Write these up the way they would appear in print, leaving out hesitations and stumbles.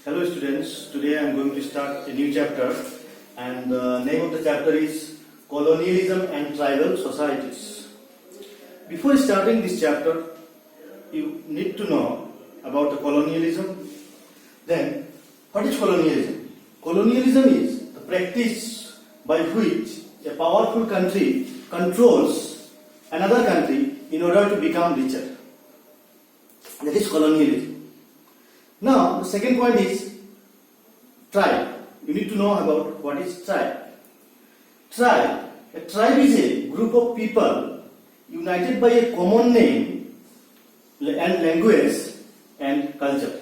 Hello students, today I am going to start a new chapter and the name of the chapter is Colonialism and Tribal Societies. Before starting this chapter, you need to know about the colonialism. Then, what is colonialism? Colonialism is the practice by which a powerful country controls another country in order to become richer. That is colonialism. Now, the second point is tribe. You need to know about what is tribe. A tribe is a group of people united by a common name and language and culture.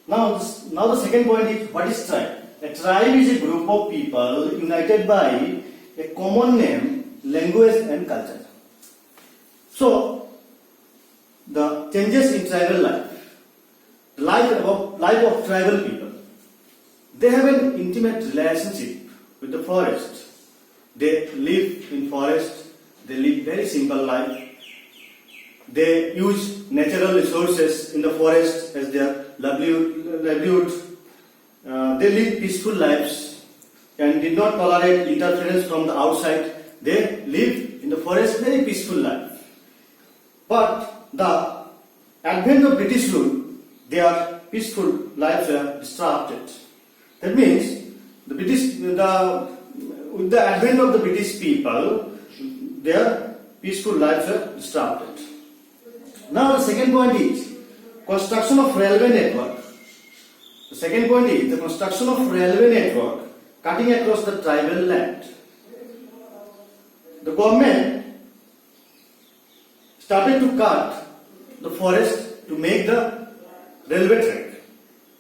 Now the second point is what is tribe? A tribe is a group of people united by a common name, language and culture. So, the changes in tribal life. The life of tribal people. They have an intimate relationship with the forest. They live in forest. They live very simple life. They use natural resources in the forest as their livelihood. They live peaceful lives and did not tolerate interference from the outside. They live in the forest very peaceful life. But the advent of British rule, their peaceful lives were disrupted. That means with the advent of the British people, their peaceful lives were disrupted. Now the second point is construction of railway network. The second point is the construction of railway network cutting across the tribal land. The government started to cut the forest to make the railway track.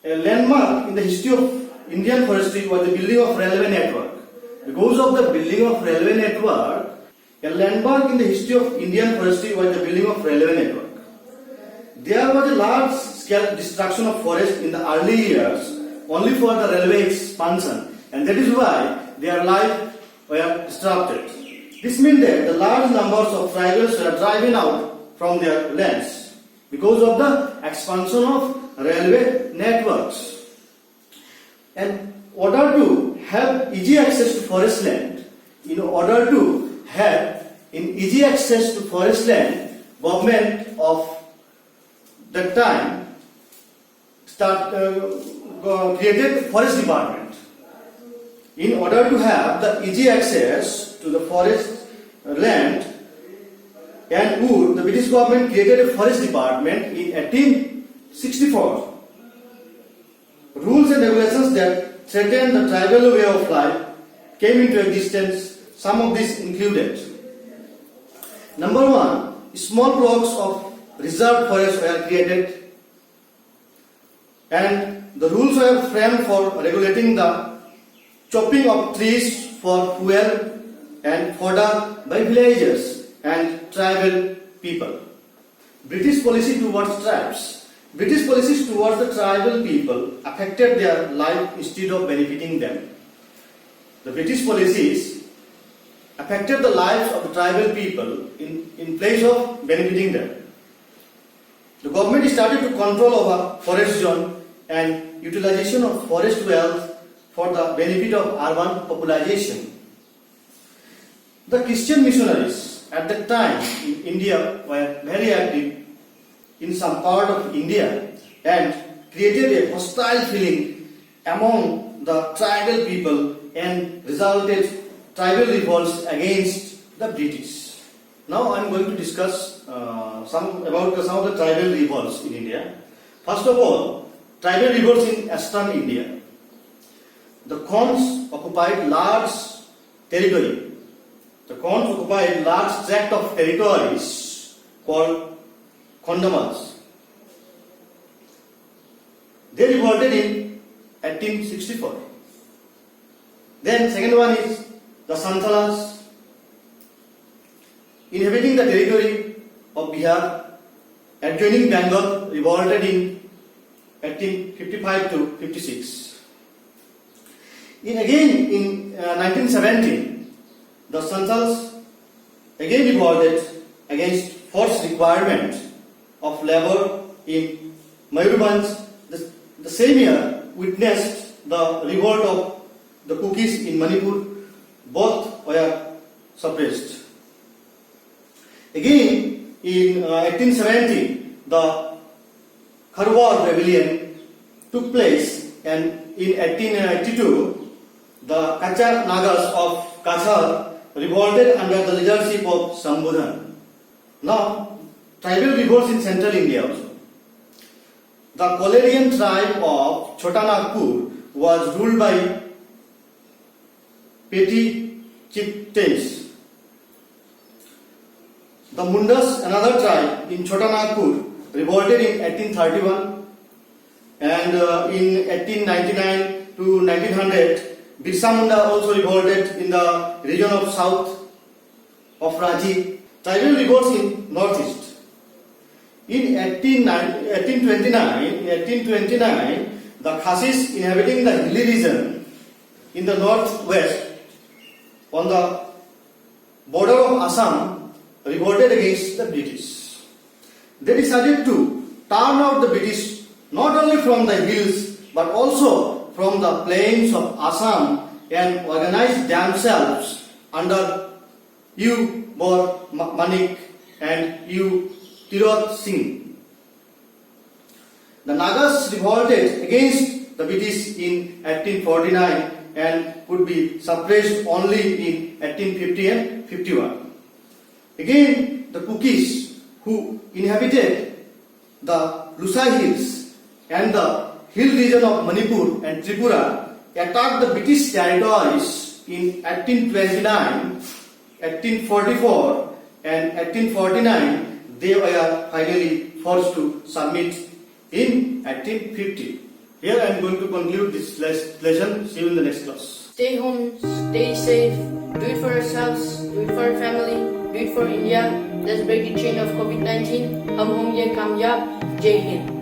A landmark in the history of Indian forestry was the building of railway network. Because of the building of railway network, a landmark in the history of Indian forestry was the building of railway network. There was a large-scale destruction of forest in the early years only for the railway expansion, and that is why their life were disrupted. This meant that the large numbers of tribals were driven out from their lands because of the expansion of railway networks. And in order to have easy access to forest land, government of that time created forest department. In order to have the easy access to the forest land and wood, the British government created a forest department in 1864. Rules and regulations that threatened the tribal way of life came into existence. Some of these included: number one, small blocks of reserved forest were created, and the rules were framed for regulating the chopping of trees for fuel and fodder by villagers and tribal people. British policy towards tribes. British policies towards the tribal people affected their life instead of benefiting them. The British policies affected the lives of the tribal people in place of benefiting them. The government started to control over forest zone and utilization of forest wealth for the benefit of urban population. The Christian missionaries at that time in India were very active in some part of India and created a hostile feeling among the tribal people and resulted tribal revolts against the British. Now I am going to discuss some of the tribal revolts in India. First of all, tribal revolts in Eastern India. The Khons occupied large territory. The Khons occupied large tract of territories called Khandamals. They revolted in 1864. Then second one is the Santalas, inhabiting the territory of Bihar, adjoining Bengal, revolted in 1855 to 56. In 1917, the Santhals again revolted against forced requirement of labor in Mayurbhanj. The same year, witnessed the revolt of the Kukis in Manipur. Both were suppressed. Again, in 1870, the Kharwar rebellion took place, and in 1882, the Kachar Nagas of Kachar revolted under the leadership of Sambodhan. Now, tribal revolts in central India also. The Kolerian tribe of Chota Nagpur was ruled by petty chieftains. The Mundas, another tribe in Chota Nagpur, revolted in 1831, and in 1899 to 1900, Birsa Munda also revolted in the region of south of Ranchi. Tribal revolts in northeast. In 1829, the Khasis inhabiting the hilly region in the northwest on the border of Assam revolted against the British. They decided to turn out the British not only from the hills but also from the plains of Assam and organized themselves under U. Bor Manik and U. Tirot Singh. The Nagas revolted against the British in 1849 and would be suppressed only in 1850 and 51. Again, the Kukis, who inhabited the Lusai Hills and the hill region of Manipur and Tripura, attacked the British territories in 1829, 1844 and 1849. They were finally forced to submit in 1850. Here I am going to conclude this lesson. See you in the next class. Stay home, stay safe, do it for yourselves, do it for your family, do it for India. Let's break the chain of COVID-19. Hum honge kamyab. Jai Hind.